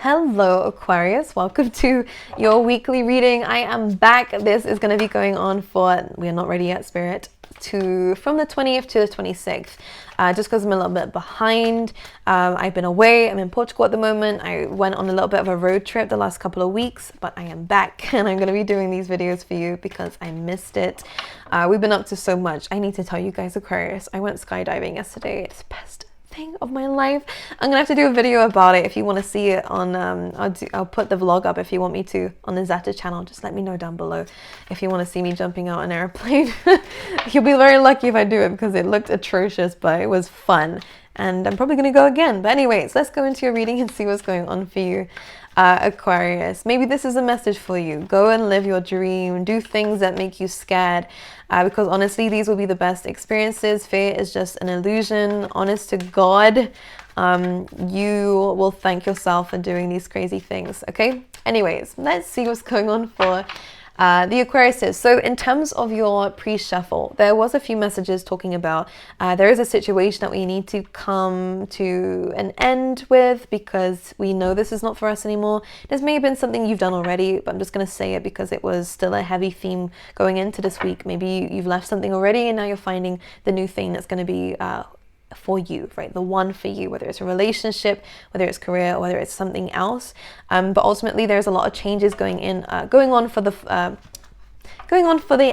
Hello Aquarius, welcome to your weekly reading. I am back. This is going to be going on for, we are not ready yet, Spirit, from the 20th to the 26th. Just because I'm a little bit behind. I've been away. I'm in Portugal at the moment. I went on a little bit of a road trip the last couple of weeks, but I am back and I'm going to be doing these videos for you because I missed it. We've been up to so much. I need to tell you guys, Aquarius, I went skydiving yesterday. It's the best thing of my life. I'm gonna have to do a video about it. If you want to see it on I'll put the vlog up if you want me to on the Zata channel. Just let me know down below if you want to see me jumping out an airplane. You'll be very lucky if I do it because it looked atrocious, but it was fun and I'm probably gonna go again. But anyways, let's go into your reading and see what's going on for you, Aquarius. Maybe this is a message for you. Go and live your dream. Do things that make you scared, because honestly these will be the best experiences. Fear is just an illusion. Honest to God, you will thank yourself for doing these crazy things. Okay, anyways, let's see what's going on for the Aquariuses. So in terms of your pre-shuffle, there was a few messages talking about there is a situation that we need to come to an end with because we know this is not for us anymore. This may have been something you've done already, but I'm just going to say it because it was still a heavy theme going into this week. Maybe you've left something already and now you're finding the new thing that's going to be for you, right? The one for you, whether it's a relationship, whether it's career, or whether it's something else. But ultimately, there's a lot of changes going on for the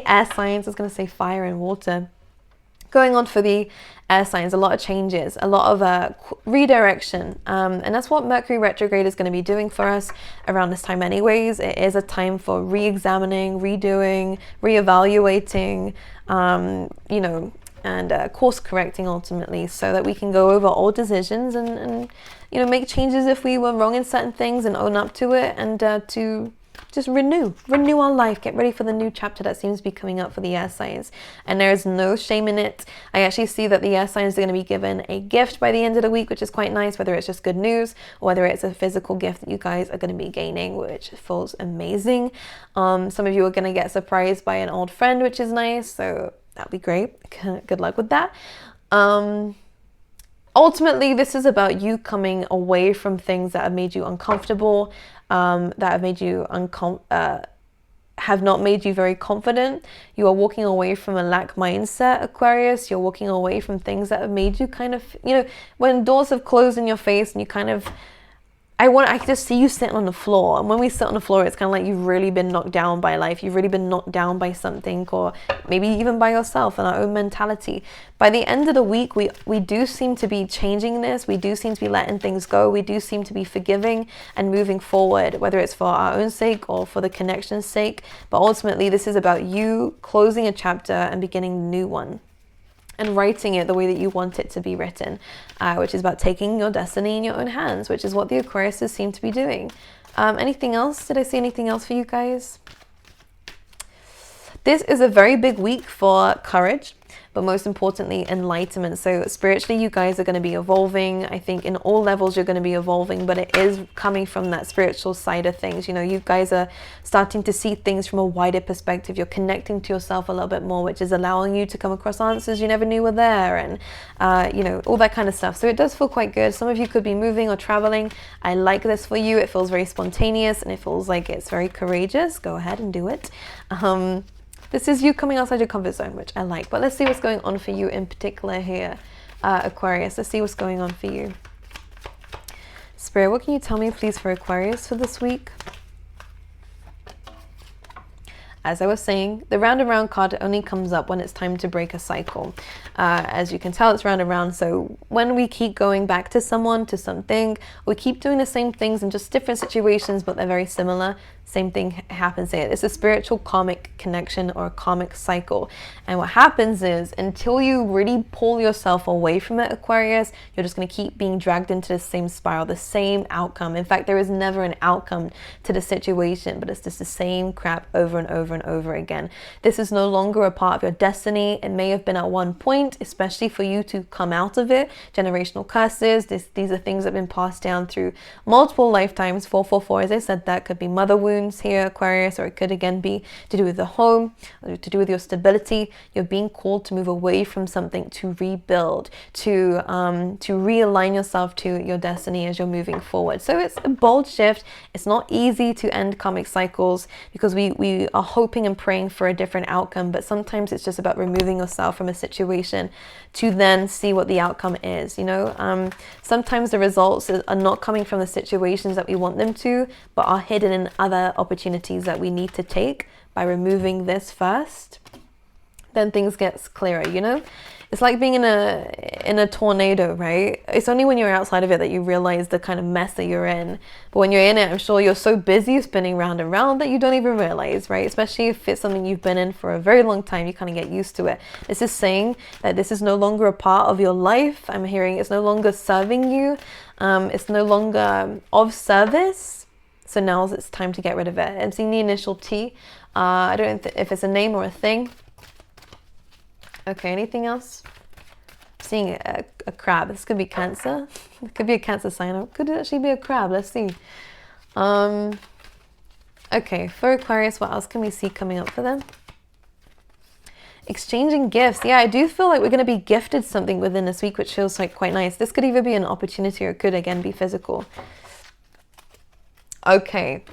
air signs. I was going to say fire and water. Going on for the air signs, a lot of changes, a lot of redirection, and that's what Mercury retrograde is going to be doing for us around this time anyways. It is a time for re-examining, redoing, re-evaluating, and course correcting ultimately, so that we can go over old decisions and make changes if we were wrong in certain things and own up to it, and to just renew our life, get ready for the new chapter that seems to be coming up for the air signs. And there's no shame in it. I actually see that the air signs are going to be given a gift by the end of the week, which is quite nice, whether it's just good news or whether it's a physical gift that you guys are going to be gaining, which feels amazing. Some of you are going to get surprised by an old friend, which is nice, so that'd be great. Good luck with that. Ultimately, this is about you coming away from things that have made you uncomfortable, that have made you have not made you very confident. You are walking away from a lack mindset, Aquarius. You're walking away from things that have made you kind of, when doors have closed in your face and you kind of, I just see you sitting on the floor. And when we sit on the floor, it's kind of like you've really been knocked down by life. You've really been knocked down by something, or maybe even by yourself and our own mentality. By the end of the week, we do seem to be changing this. We do seem to be letting things go. We do seem to be forgiving and moving forward, whether it's for our own sake or for the connection's sake. But ultimately, this is about you closing a chapter and beginning a new one, and writing it the way that you want it to be written, which is about taking your destiny in your own hands, which is what the Aquariuses seem to be doing. Anything else? Did I see anything else for you guys? This is a very big week for courage, but most importantly, enlightenment. So spiritually, you guys are going to be evolving. I think in all levels, you're going to be evolving, but it is coming from that spiritual side of things. You guys are starting to see things from a wider perspective. You're connecting to yourself a little bit more, which is allowing you to come across answers you never knew were there, and all that kind of stuff. So it does feel quite good. Some of you could be moving or traveling. I like this for you. It feels very spontaneous and it feels like it's very courageous. Go ahead and do it. This is you coming outside your comfort zone, which I like. But let's see what's going on for you in particular here, Aquarius. Let's see what's going on for you. Spirit, what can you tell me, please, for Aquarius for this week? As I was saying, the round and round card only comes up when it's time to break a cycle. As you can tell, it's round and round. So when we keep going back to someone, to something, we keep doing the same things in just different situations, but they're very similar. Same thing happens here. It's a spiritual karmic connection or a karmic cycle. And what happens is, until you really pull yourself away from it, Aquarius, you're just going to keep being dragged into the same spiral, the same outcome. In fact, there is never an outcome to the situation, but it's just the same crap over and over and over again. This is no longer a part of your destiny. It may have been at one point, especially for you to come out of it. Generational curses, these are things that have been passed down through multiple lifetimes. 444, as I said, that could be mother wounds, wounds here, Aquarius, or it could again be to do with the home, or to do with your stability. You're being called to move away from something, to rebuild, to realign yourself to your destiny as you're moving forward. So it's a bold shift. It's not easy to end karmic cycles because we are hoping and praying for a different outcome, but sometimes it's just about removing yourself from a situation to then see what the outcome is. Sometimes the results are not coming from the situations that we want them to, but are hidden in other opportunities that we need to take. By removing this first, then things gets clearer. It's like being in a tornado, right? It's only when you're outside of it that you realize the kind of mess that you're in. But when you're in it, I'm sure you're so busy spinning round and round that you don't even realize, right? Especially if it's something you've been in for a very long time, you kind of get used to it. This is saying that this is no longer a part of your life. I'm hearing it's no longer serving you. It's no longer of service. So now it's time to get rid of it. I'm seeing the initial T. I don't know if it's a name or a thing. Okay, anything else? I'm seeing a crab. This could be Cancer. It could be a Cancer sign. It could actually be a crab. Let's see. Okay, for Aquarius, what else can we see coming up for them? Exchanging gifts. Yeah, I do feel like we're going to be gifted something within this week, which feels like quite nice. This could either be an opportunity or it could again be physical. Okay.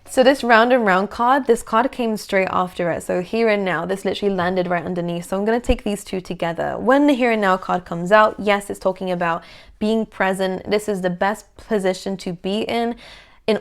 So this round and round card, this card came straight after it. So here and now, this literally landed right underneath. So I'm going to take these two together. When the here and now card comes out, yes, it's talking about being present. This is the best position to be in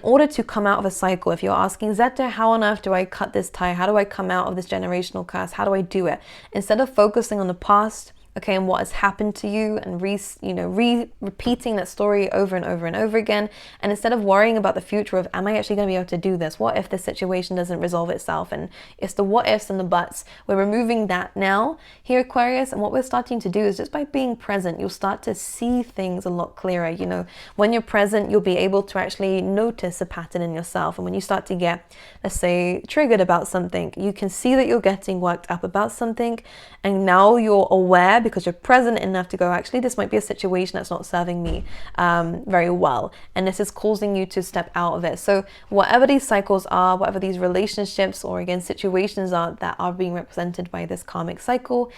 order to come out of a cycle. If you're asking, Zeta, how on earth do I cut this tie? How do I come out of this generational curse? How do I do it? Instead of focusing on the past, okay, and what has happened to you, and repeating that story over and over and over again, and instead of worrying about the future of, am I actually going to be able to do this? What if this situation doesn't resolve itself? And it's the what ifs and the buts. We're removing that now here, Aquarius, and what we're starting to do is just by being present, you'll start to see things a lot clearer. When you're present, you'll be able to actually notice a pattern in yourself, and when you start to get, let's say, triggered about something, you can see that you're getting worked up about something, and now you're aware because you're present enough to go, actually, this might be a situation that's not serving me very well. And this is causing you to step out of it. So whatever these cycles are, whatever these relationships or again, situations are that are being represented by this karmic cycle,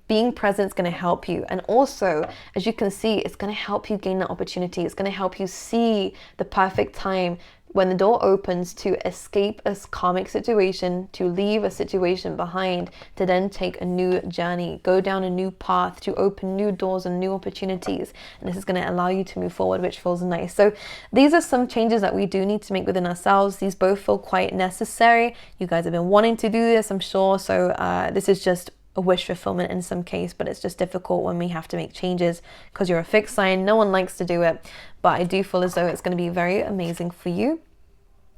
being present is going to help you. And also, as you can see, it's going to help you gain that opportunity. It's going to help you see the perfect time when the door opens to escape a karmic situation, to leave a situation behind, to then take a new journey, go down a new path, to open new doors and new opportunities. And this is going to allow you to move forward, which feels nice. So these are some changes that we do need to make within ourselves. These both feel quite necessary. You guys have been wanting to do this, I'm sure. So this is just a wish fulfillment in some case, but it's just difficult when we have to make changes because you're a fixed sign. No one likes to do it, but I do feel as though it's going to be very amazing for you.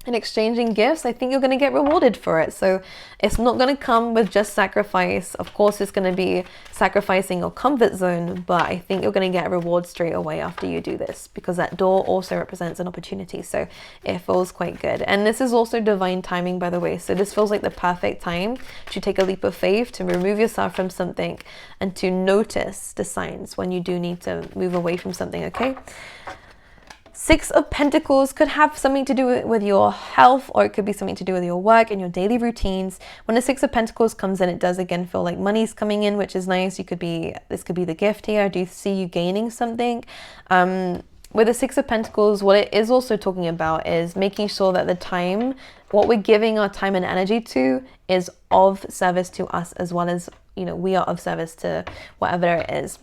And exchanging gifts, I think you're going to get rewarded for it. So it's not going to come with just sacrifice. Of course, it's going to be sacrificing your comfort zone, but I think you're going to get a reward straight away after you do this, because that door also represents an opportunity. So it feels quite good. And this is also divine timing, by the way. So this feels like the perfect time to take a leap of faith, to remove yourself from something and to notice the signs when you do need to move away from something, okay? Six of Pentacles could have something to do with your health, or it could be something to do with your work and your daily routines. When the Six of Pentacles comes in, it does again feel like money's coming in, which is nice. This could be the gift here. I do see you gaining something. With the Six of Pentacles, what it is also talking about is making sure that the time, what we're giving our time and energy to, is of service to us, as well as, we are of service to whatever it is.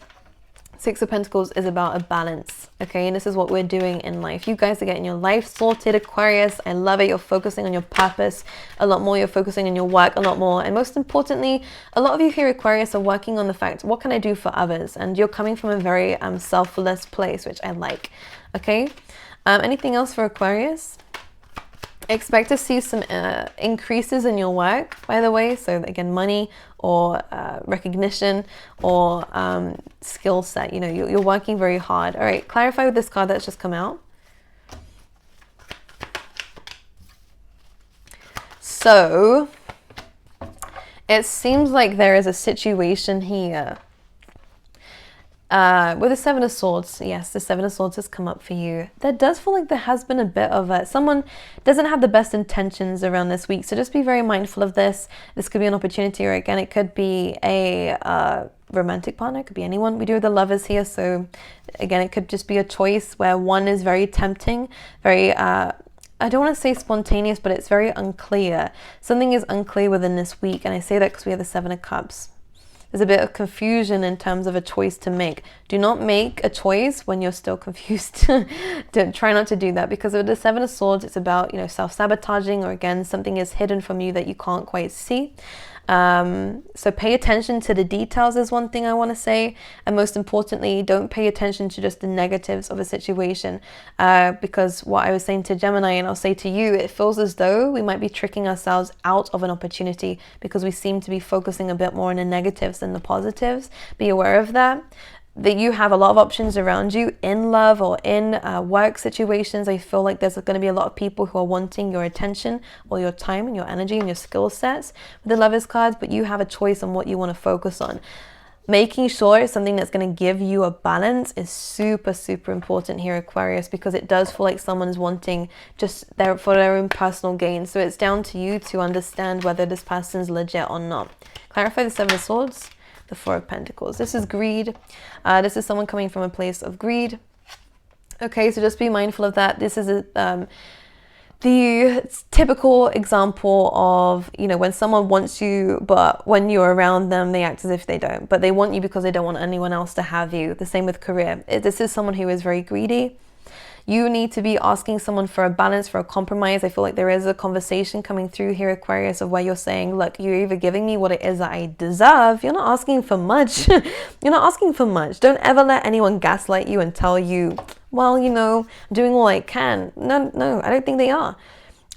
Six of Pentacles is about a balance, okay? And this is what we're doing in life. You guys are getting your life sorted, Aquarius. I love it. You're focusing on your purpose a lot more. You're focusing on your work a lot more. And most importantly, a lot of you here, Aquarius, are working on the fact, what can I do for others? And you're coming from a very selfless place, which I like, okay? Anything else for Aquarius? Expect to see some increases in your work, by the way. So again, money or recognition or skill set. You're working very hard. All right, clarify with this card that's just come out. So it seems like there is a situation here. With the Seven of Swords, yes, the Seven of Swords has come up for you. There does feel like there has been a bit of someone doesn't have the best intentions around this week, so just be very mindful of this. This could be an opportunity, or again, it could be a romantic partner, it could be anyone. We do have the Lovers here, so again, it could just be a choice where one is very tempting, very I don't want to say spontaneous, but it's very unclear. Something is unclear within this week, and I say that because we have the Seven of Cups. There's a bit of confusion in terms of a choice to make. Do not make a choice when you're still confused. Try not to do that, because with the Seven of Swords, it's about, self-sabotaging, or again, something is hidden from you that you can't quite see. So pay attention to the details is one thing I want to say. And most importantly, don't pay attention to just the negatives of a situation. Because what I was saying to Gemini, and I'll say to you, it feels as though we might be tricking ourselves out of an opportunity because we seem to be focusing a bit more on the negatives than the positives. Be aware of that. That you have a lot of options around you in love or in work situations. I feel like there's going to be a lot of people who are wanting your attention or your time and your energy and your skill sets with the Lovers cards, but you have a choice on what you want to focus on. Making sure it's something that's going to give you a balance is super, super important here, Aquarius, because it does feel like someone's wanting just for their own personal gain. So it's down to you to understand whether this person's legit or not. Clarify the Seven of Swords. The Four of Pentacles. This is greed. This is someone coming from a place of greed. Okay, so just be mindful of that. This is the typical example of, when someone wants you, but when you're around them, they act as if they don't. But they want you because they don't want anyone else to have you. The same with career. This is someone who is very greedy. You need to be asking someone for a balance, for a compromise. I feel like there is a conversation coming through here, Aquarius, of where you're saying, look, you're either giving me what it is that I deserve. You're not asking for much. You're not asking for much. Don't ever let anyone gaslight you and tell you, well, I'm doing all I can. No, I don't think they are.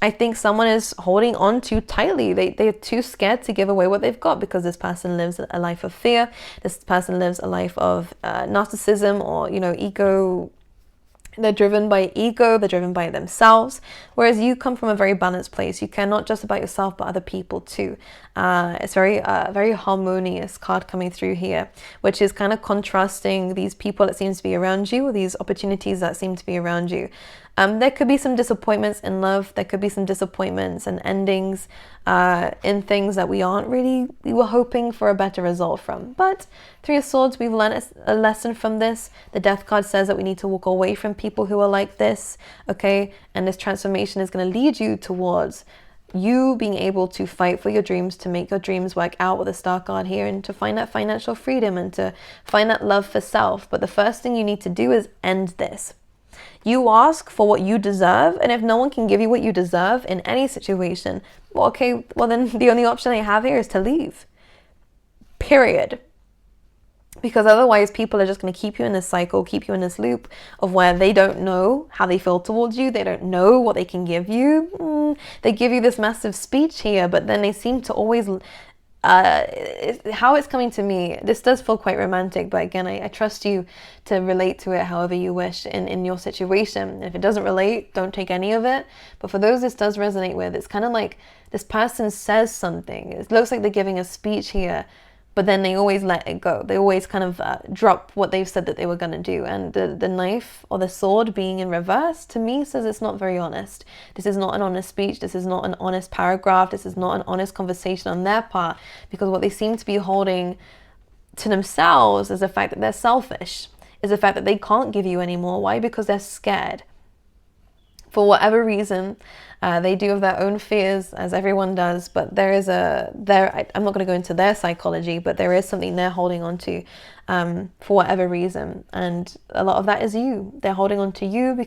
I think someone is holding on too tightly. They're too scared to give away what they've got, because this person lives a life of fear. This person lives a life of narcissism or, ego. They're driven by ego, they're driven by themselves, whereas you come from a very balanced place. You care not just about yourself, but other people too. It's very harmonious card coming through here, which is kind of contrasting these people that seems to be around you, or these opportunities that seem to be around you. There could be some disappointments in love. There could be some disappointments and endings in things that we were hoping for a better result from. But Three of Swords, we've learned a lesson from this. The Death card says that we need to walk away from people who are like this, okay? And this transformation is going to lead you towards you being able to fight for your dreams, to make your dreams work out with the Star card here, and to find that financial freedom and to find that love for self. But the first thing you need to do is end this. You ask for what you deserve, and if no one can give you what you deserve in any situation, well, then the only option I have here is to leave. Period. Because otherwise people are just going to keep you in this cycle, keep you in this loop of where they don't know how they feel towards you. They don't know what they can give you. They give you this massive speech here, but then they seem to always... how it's coming to me, this does feel quite romantic, but again, I trust you to relate to it however you wish in your situation. And if it doesn't relate, don't take any of it. But for those this does resonate with, it's kind of like this person says something. It looks like they're giving a speech here, but then they always let it go. They always kind of drop what they've said that they were going to do. And the knife or the sword being in reverse, to me, says it's not very honest. This is not an honest speech. This is not an honest paragraph. This is not an honest conversation on their part. Because what they seem to be holding to themselves is the fact that they're selfish. Is the fact that they can't give you anymore. Why? Because they're scared. For whatever reason, they do have their own fears, as everyone does, but I'm not going to go into their psychology, but there is something they're holding on to for whatever reason. And a lot of that is you. They're holding on to you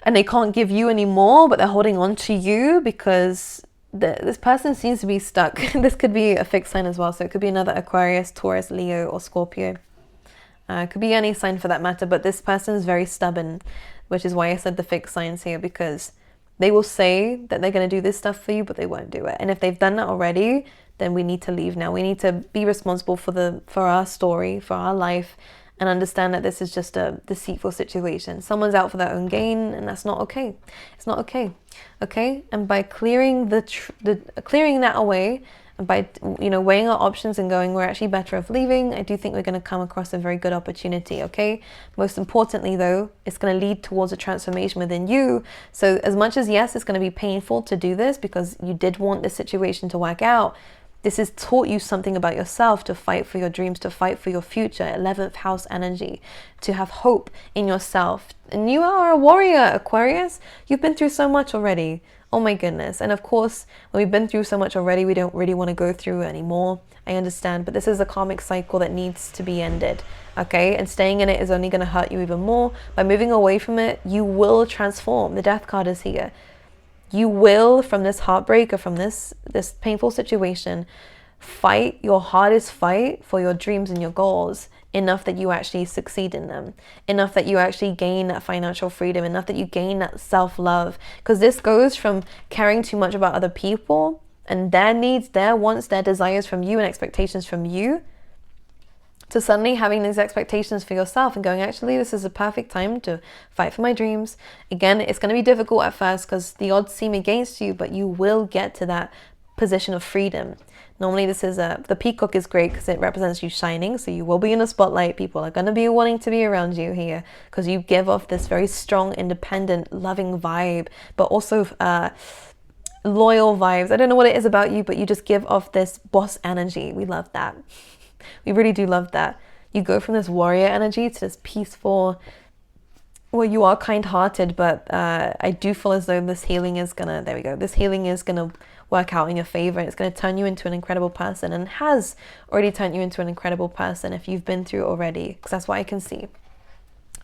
and they can't give you any more, but they're holding on to you because this person seems to be stuck. This could be a fixed sign as well. So it could be another Aquarius, Taurus, Leo, or Scorpio. It could be any sign for that matter, but this person is very stubborn, which is why I said the fixed signs here, because they will say that they're going to do this stuff for you, but they won't do it. And if they've done that already, then we need to leave now. We need to be responsible for our story, for our life, and understand that this is just a deceitful situation. Someone's out for their own gain, and that's not okay. It's not okay. Okay? And by clearing clearing that away, and by weighing our options and going, we're actually better off leaving, I do think we're going to come across a very good opportunity. Okay? Most importantly though, it's going to lead towards a transformation within you. So as much as, yes, it's going to be painful to do this because you did want this situation to work out, this has taught you something about yourself, to fight for your dreams, to fight for your future. 11th house energy, to have hope in yourself. And you are a warrior, Aquarius. You've been through so much already. Oh my goodness. And of course, when we've been through so much already, we don't really want to go through anymore. I understand, but this is a karmic cycle that needs to be ended. Okay? And staying in it is only going to hurt you even more. By moving away from it, you will transform. The Death card is here. You will, from this heartbreak or from this painful situation, fight your hardest fight for your dreams and your goals, enough that you actually succeed in them, enough that you actually gain that financial freedom, enough that you gain that self-love. Because this goes from caring too much about other people and their needs, their wants, their desires from you and expectations from you, to suddenly having these expectations for yourself and going, actually, this is a perfect time to fight for my dreams. Again, it's going to be difficult at first because the odds seem against you, but you will get to that position of freedom. Normally this is the peacock is great because it represents you shining. So you will be in the spotlight. People are going to be wanting to be around you here because you give off this very strong, independent, loving vibe, but also loyal vibes. I don't know what it is about you, but you just give off this boss energy. We love that. We really do love that. You go from this warrior energy to this peaceful, well, you are kind-hearted, but I do feel as though this healing is gonna, there we go, this healing is gonna work out in your favor. It's gonna turn you into an incredible person, and has already turned you into an incredible person if you've been through it already, because that's what I can see.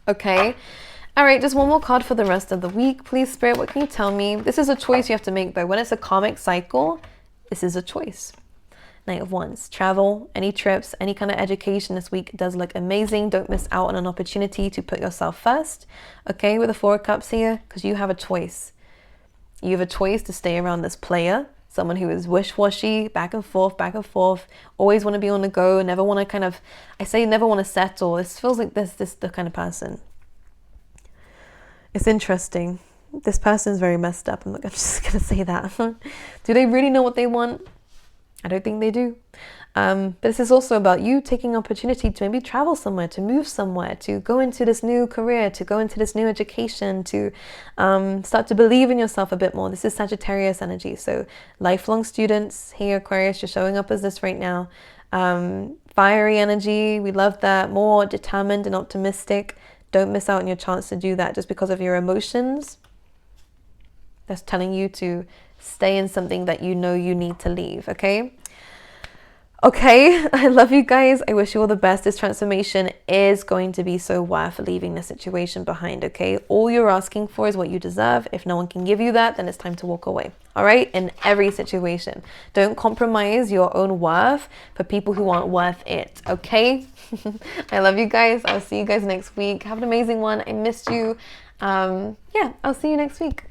Okay. All right, just one more card for the rest of the week. Please, Spirit, what can you tell me? This is a choice you have to make, though. When it's a karmic cycle, this is a choice. Knight of Wands. Travel, any trips, any kind of education this week does look amazing. Don't miss out on an opportunity to put yourself first. Okay, with the Four of Cups here, because you have a choice. You have a choice to stay around this player, someone who is wish-washy, back and forth, always want to be on the go, never want to kind of, I say never want to settle. This feels like this the kind of person. It's interesting. This person is very messed up. I'm just going to say that. Do they really know what they want? I don't think they do. But this is also about you taking opportunity to maybe travel somewhere, to move somewhere, to go into this new career, to go into this new education, to start to believe in yourself a bit more. This is Sagittarius energy. So lifelong students, hey Aquarius, you're showing up as this right now. Fiery energy, we love that. More determined and optimistic. Don't miss out on your chance to do that just because of your emotions. That's telling you to stay in something that you know you need to leave, okay? Okay, I love you guys. I wish you all the best. This transformation is going to be so worth leaving the situation behind, okay? All you're asking for is what you deserve. If no one can give you that, then it's time to walk away, all right? In every situation. Don't compromise your own worth for people who aren't worth it, okay? I love you guys. I'll see you guys next week. Have an amazing one. I missed you. Yeah, I'll see you next week.